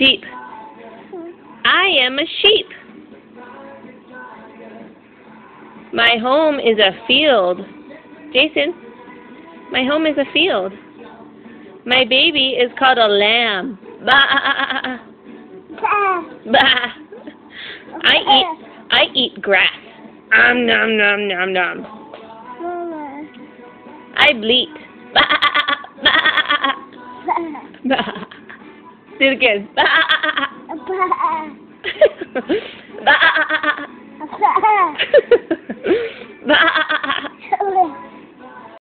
sheep. I am a sheep. My home is a field. Jason, my home is a field. My baby is called a lamb. Bah. Bah. I eat grass. Nom nom nom nom. I bleat. Bah. Bah. Bah. Do it again. Bah. Bah. Bah.